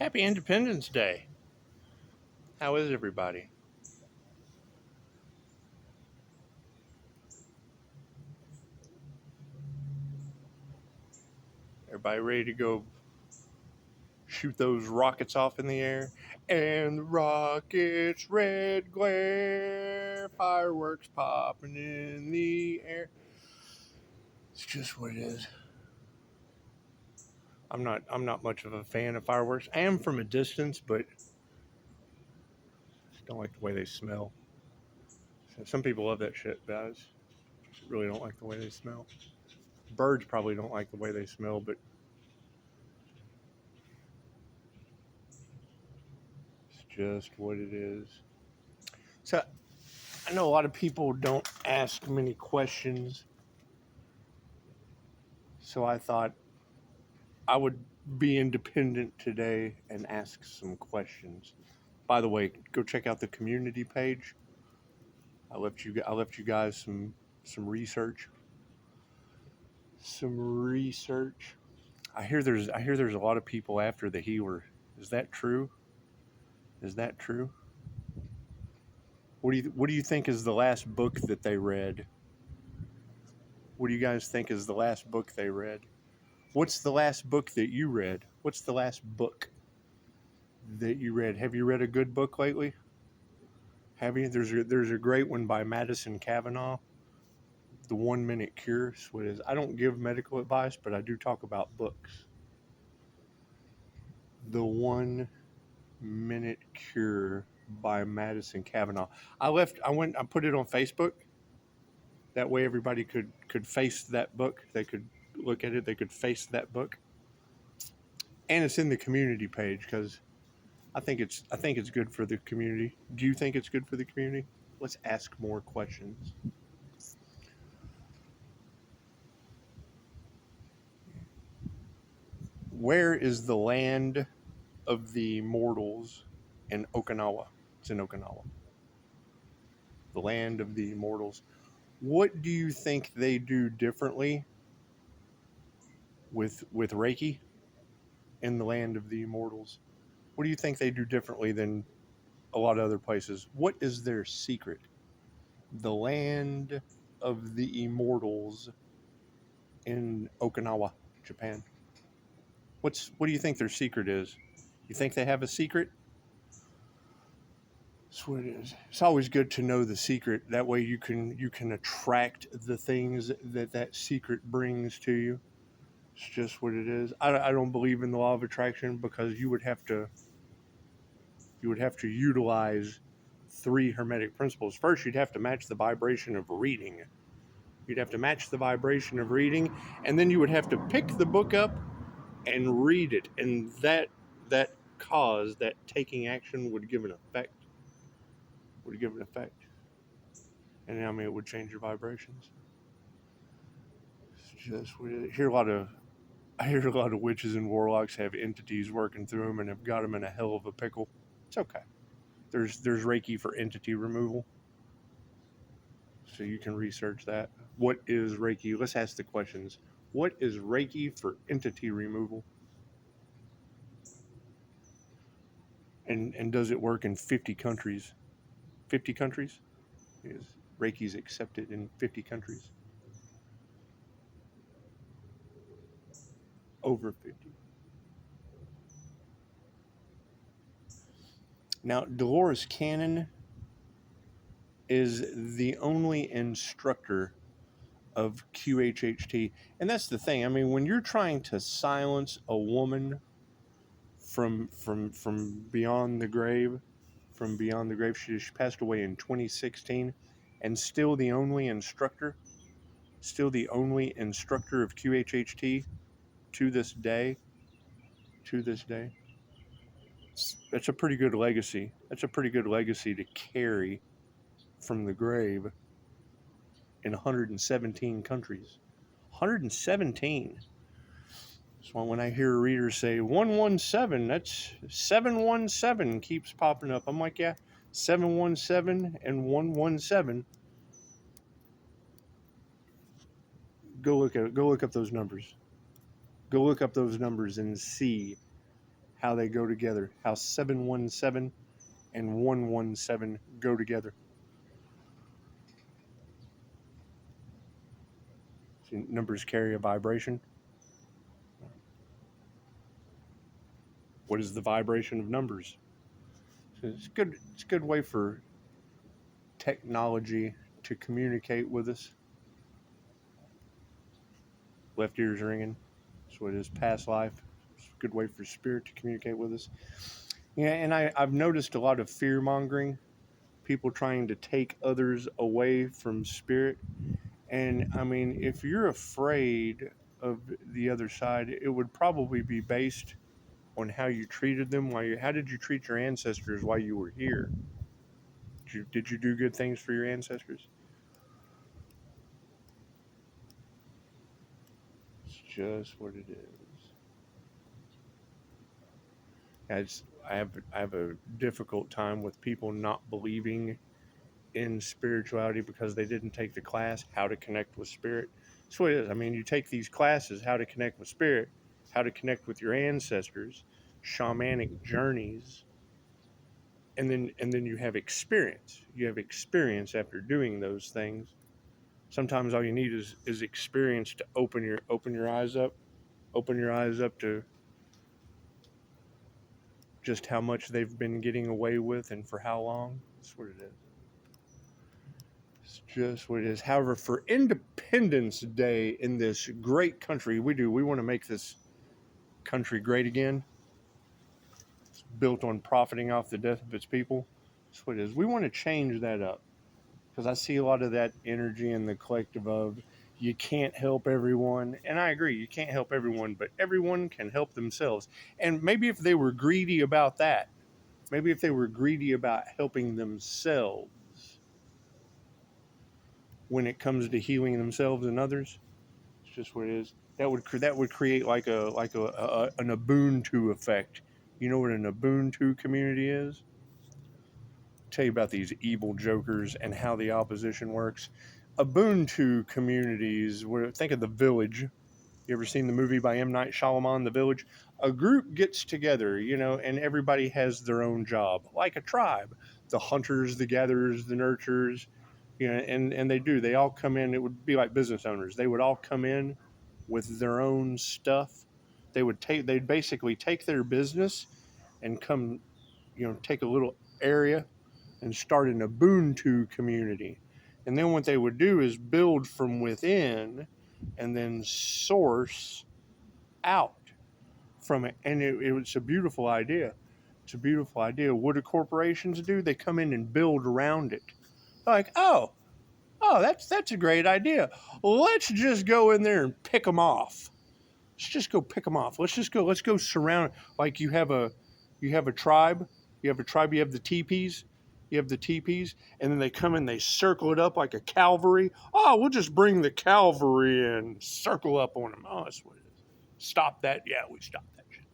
Happy Independence Day. How is everybody? Everybody ready to go shoot those rockets off in the air? And the rockets, red glare, fireworks popping in the air. It's just what it is. I'm not much of a fan of fireworks. I am from a distance, but I don't like the way they smell. Some people love that shit, but I just really don't like the way they smell. Birds probably don't like the way they smell, but it's just what it is. So I know a lot of people don't ask many questions, so I thought I would be independent today and ask some questions. By the way, go check out the community page. I left you guys some research. Some research. I hear there's a lot of people after the healer. Is that true? Is that true? What do you think is the last book that they read? What do you guys think is the last book they read? What's the last book that you read? What's the last book that you read? Have you read a good book lately? Have you? There's a great one by Madison Cavanaugh, The 1 Minute Cure. So it is. I don't give medical advice, but I do talk about books. The 1 Minute Cure by Madison Cavanaugh. I put it on Facebook. That way everybody could face that book. They could look at it. They could face that book. And it's in the community page because I think it's good for the community. Do you think it's good for the community? Let's ask more questions. Where is the land of the mortals in Okinawa? It's in Okinawa. The land of the immortals. What do you think they do differently with Reiki in the land of the immortals? What do you think they do differently than a lot of other places? What is their secret? The land of the immortals in Okinawa, Japan. What do you think their secret is? You think they have a secret? That's what it is. It's always good to know the secret. That way you can attract the things that secret brings to you. It's just what it is. I don't believe in the law of attraction because you would have to utilize 3 hermetic principles. First, you'd have to match the vibration of reading. You'd have to match the vibration of reading, and then you would have to pick the book up and read it, and that cause, that taking action would give an effect. And I mean, it would change your vibrations. It's just I hear a lot of witches and warlocks have entities working through them and have got them in a hell of a pickle. It's okay. There's Reiki for entity removal, so you can research that. What is Reiki? Let's ask the questions. What is Reiki for entity removal? And does it work in 50 countries? 50 countries? Is Reiki's accepted in 50 countries? Over 50. Now, Dolores Cannon is the only instructor of QHHT. And that's the thing. I mean, when you're trying to silence a woman from beyond the grave, she passed away in 2016, and still the only instructor of QHHT to this day. That's a pretty good legacy. That's a pretty good legacy to carry from the grave in 117 countries. 117. So when I hear readers say 117, that's 717 keeps popping up. I'm like, yeah, 717 and 117. Go look up those numbers. Go look up those numbers and see how they go together, how 717 and 117 go together. See, numbers carry a vibration. What is the vibration of numbers? So it's good. It's a good way for technology to communicate with us. Left ear's ringing. That's what it is. Past life. It's a good way for spirit to communicate with us. Yeah, and I've noticed a lot of fear mongering. People trying to take others away from spirit. And I mean, if you're afraid of the other side, it would probably be based on how you treated them. How did you treat your ancestors while you were here? Did you do good things for your ancestors? It's just what it is. I have a difficult time with people not believing in spirituality because they didn't take the class, How to Connect with Spirit. That's what it is. I mean, you take these classes, How to Connect with Spirit, How to Connect with your ancestors, shamanic journeys, and then you have experience. You have experience after doing those things. Sometimes all you need is experience to open your eyes up, to just how much they've been getting away with and for how long. That's what it is. It's just what it is. However, for Independence Day in this great country, we want to make this country great again. It's built on profiting off the death of its people. That's what it is. We want to change that up because I see a lot of that energy in the collective of you can't help everyone. And I agree, you can't help everyone, but everyone can help themselves. And maybe if they were greedy about that, maybe if they were greedy about helping themselves when it comes to healing themselves and others, it's just what it is. That would create like an Ubuntu effect. You know what an Ubuntu community is? I'll tell you about these evil jokers and how the opposition works. Ubuntu communities. Think of The Village. You ever seen the movie by M. Night Shyamalan, The Village? A group gets together, and everybody has their own job, like a tribe. The hunters, the gatherers, the nurturers, and they all come in. It would be like business owners. They would all come in with their own stuff. They'd basically take their business and come, take a little area and start an Ubuntu community. And then what they would do is build from within and then source out from it. And it's a beautiful idea. It's a beautiful idea. What do corporations do? They come in and build around it. Like, oh, that's a great idea. Let's just go in there and pick them off. Let's just go pick them off. Let's go surround. Like you have a tribe. You have the teepees. And then they come in, they circle it up like a cavalry. Oh, we'll just bring the cavalry and circle up on them. Oh, that's what it is. Stop that. Yeah, we stopped that shit.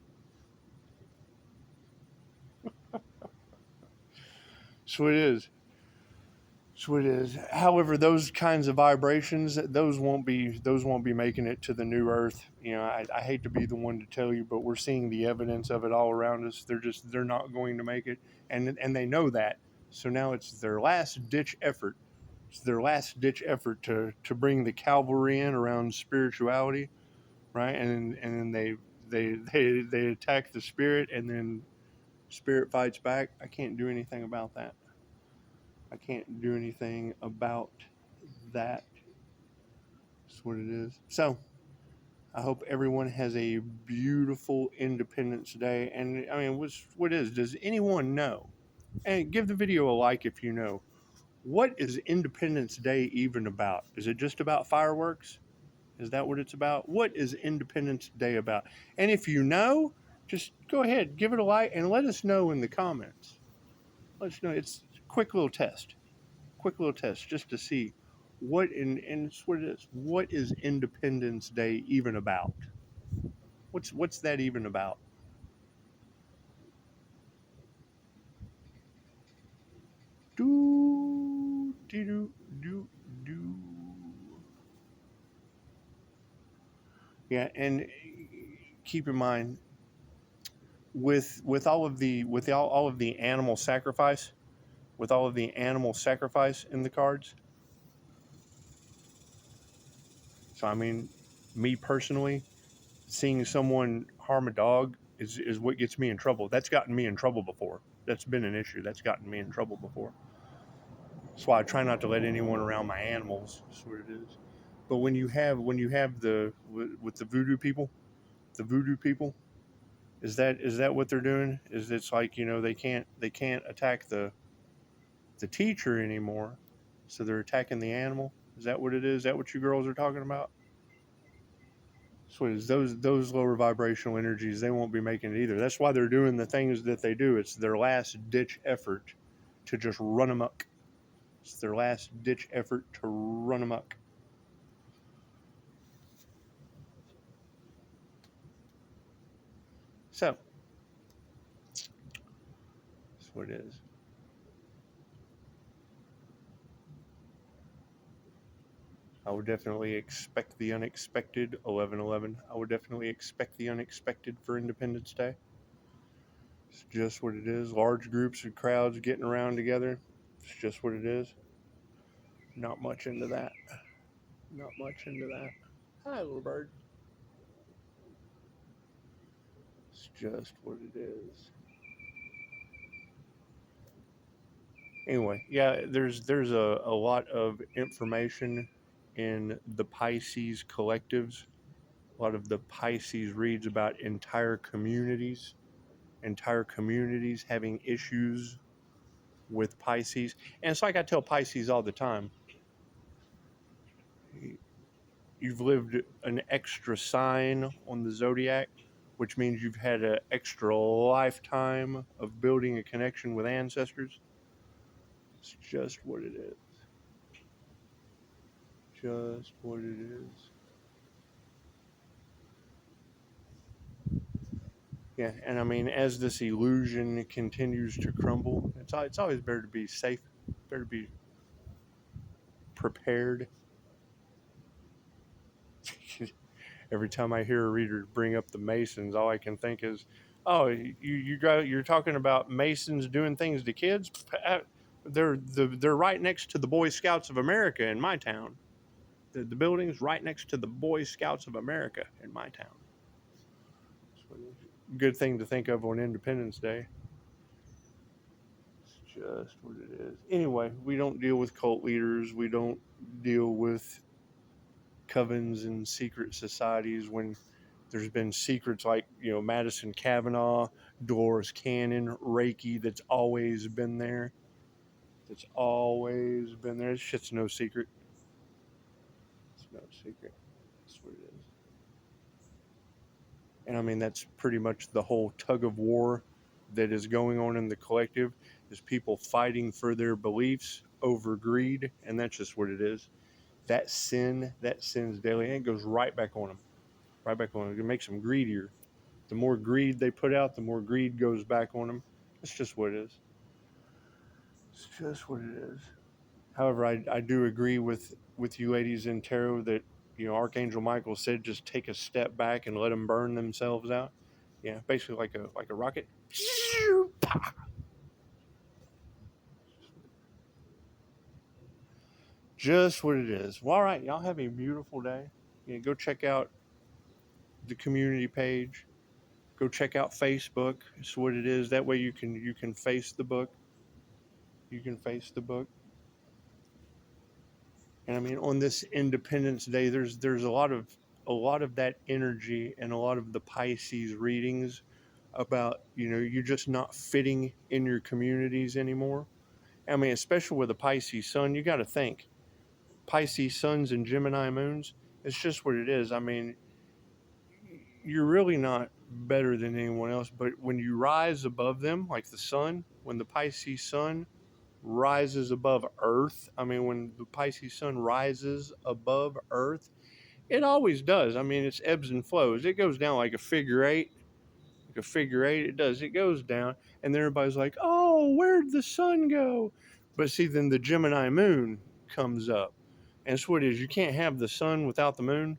So it is. However, those kinds of vibrations, those won't be making it to the new Earth. I hate to be the one to tell you, but we're seeing the evidence of it all around us. They're not going to make it, and they know that. So now it's their last ditch effort. It's their last ditch effort to bring the cavalry in around spirituality, right? And then they attack the spirit, and then spirit fights back. I can't do anything about that. I can't do anything about that. That's what it is. So, I hope everyone has a beautiful Independence Day. And I mean, what is? Does anyone know? And give the video a like if you know. What is Independence Day even about? Is it just about fireworks? Is that what it's about? What is Independence Day about? And if you know, just go ahead, give it a like, and let us know in the comments. Let us know. It's a quick little test just to see what it's what it is. What is Independence Day even about? What's that even about? Do do do do. Yeah, and keep in mind, with all of the all of the animal sacrifice, with all of the animal sacrifice in the cards. So I mean, me personally, seeing someone harm a dog is what gets me in trouble. That's gotten me in trouble before. That's been an issue. That's gotten me in trouble before. That's why I try not to let anyone around my animals. That's what it is. But when you have the with the voodoo people, is that what they're doing? Is it's like, you know, they can't attack the teacher anymore, so they're attacking the animal? Is that what it is? Is that what you girls are talking about? So it is those lower vibrational energies, they won't be making it either. That's why they're doing the things that they do. It's their last ditch effort to just run amok. It's their last ditch effort to run amok. So that's what it is. I would definitely expect the unexpected. 11/11. I would definitely expect the unexpected for Independence Day. It's just what it is. Large groups of crowds getting around together. It's just what it is. Not much into that. Not much into that. Hi, little bird. It's just what it is. Anyway, yeah, there's a lot of information in the Pisces collectives. A lot of the Pisces reads about entire communities having issues with Pisces. And it's like I tell Pisces all the time, you've lived an extra sign on the zodiac, which means you've had an extra lifetime of building a connection with ancestors. It's just what it is. Just what it is. Yeah, and I mean, as this illusion continues to crumble, it's always better to be safe, better to be prepared. Every time I hear a reader bring up the Masons, all I can think is, oh, you're talking about Masons doing things to kids? They're right next to the Boy Scouts of America in my town. The building's right next to the Boy Scouts of America in my town. Good thing to think of on Independence Day. It's just what it is. Anyway, we don't deal with cult leaders. We don't deal with covens and secret societies when there's been secrets like, you know, Madison Kavanaugh, Dolores Cannon, Reiki, that's always been there. That's always been there. This shit's no secret. It's no secret. That's what it is. And I mean, that's pretty much the whole tug of war that is going on in the collective, is people fighting for their beliefs over greed. And that's just what it is. That sin's daily, and it goes right back on them. Right back on them. It makes them greedier. The more greed they put out, the more greed goes back on them. It's just what it is. It's just what it is. However, I do agree with you ladies in tarot that, you know, Archangel Michael said just take a step back and let them burn themselves out. Yeah, basically like a rocket. Just what it is. Well, all right, y'all have a beautiful day. Yeah, go check out the community page. Go check out Facebook. It's what it is. That way you can face the book. You can face the book. And I mean, on this Independence Day, there's a lot of that energy and a lot of the Pisces readings about, you know, you're just not fitting in your communities anymore. I mean, especially with a Pisces sun, you got to think Pisces suns and Gemini moons. It's just what it is. I mean, you're really not better than anyone else, but when you rise above them, like the sun, when the Pisces sun rises above Earth, I mean, when the Pisces sun rises above Earth, it always does. I mean, it's ebbs and flows. It goes down like a figure eight. Like a figure eight, it does. It goes down, and then everybody's like, oh, where'd the sun go? But see, then the Gemini moon comes up. And it's what it is. You can't have the sun without the moon.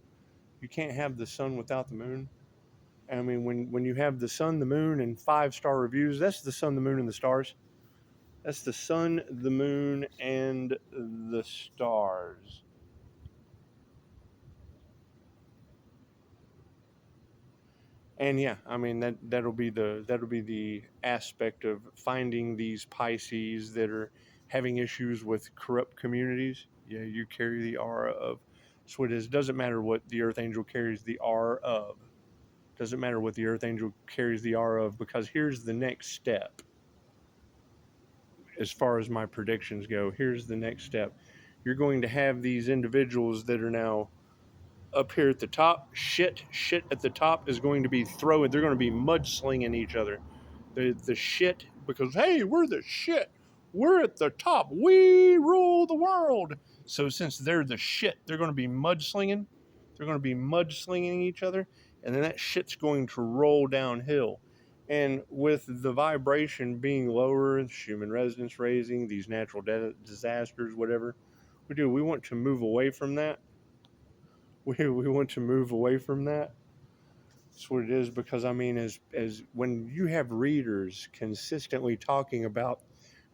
You can't have the sun without the moon. I mean, when you have the sun, the moon, and 5-star reviews, that's the sun, the moon, and the stars. That's the sun, the moon, and the stars. And yeah, I mean that'll be the aspect of finding these Pisces that are having issues with corrupt communities. Yeah, you carry the aura of. So it is. Doesn't matter what the Earth Angel carries the aura of. Doesn't matter what the Earth Angel carries the aura of, because here's the next step. As far as my predictions go, here's the next step. You're going to have these individuals that are now up here at the top. Shit at the top is going to be throwing. They're going to be mudslinging each other. The shit, because hey, we're the shit. We're at the top. We rule the world. So since they're the shit, they're going to be mudslinging. They're going to be mudslinging each other, and then that shit's going to roll downhill. And with the vibration being lower, human resonance raising, these natural disasters, whatever we do, we want to move away from that. We want to move away from that. That's what it is, because I mean, as when you have readers consistently talking about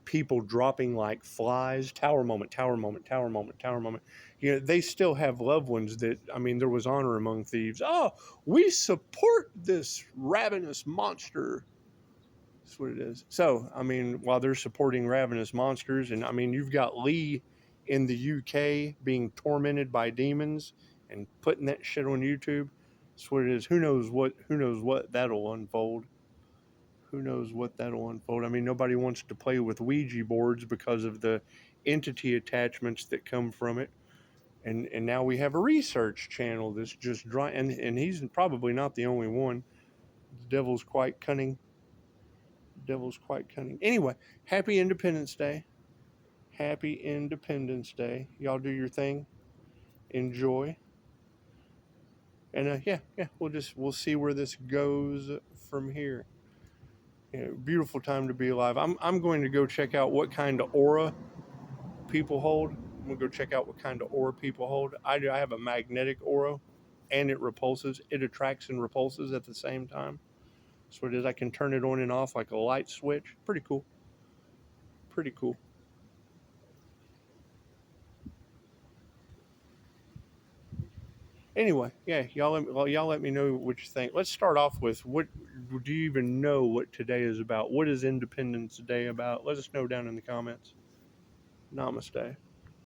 people dropping like flies, tower moment, tower moment, tower moment, tower moment, you know, they still have loved ones that, I mean, there was honor among thieves. Oh, we support this ravenous monster. That's what it is. So, I mean, while they're supporting ravenous monsters, and I mean, you've got Lee in the UK being tormented by demons and putting that shit on YouTube. That's what it is. Who knows what that'll unfold. Who knows what that'll unfold. I mean, nobody wants to play with Ouija boards because of the entity attachments that come from it. And now we have a research channel that's just dry, and he's probably not the only one. The devil's quite cunning. Anyway, happy Independence Day. Happy Independence Day. Y'all do your thing. Enjoy. And yeah, we'll see where this goes from here. Yeah, beautiful time to be alive. I'm going to go check out what kind of aura people hold. I'm gonna go check out what kind of aura people hold. I have a magnetic aura, and it repulses. It attracts and repulses at the same time. So it is. I can turn it on and off like a light switch. Pretty cool. Pretty cool. Anyway, yeah, y'all let me know what you think. Let's start off with, what do you even know what today is about? What is Independence Day about? Let us know down in the comments. Namaste.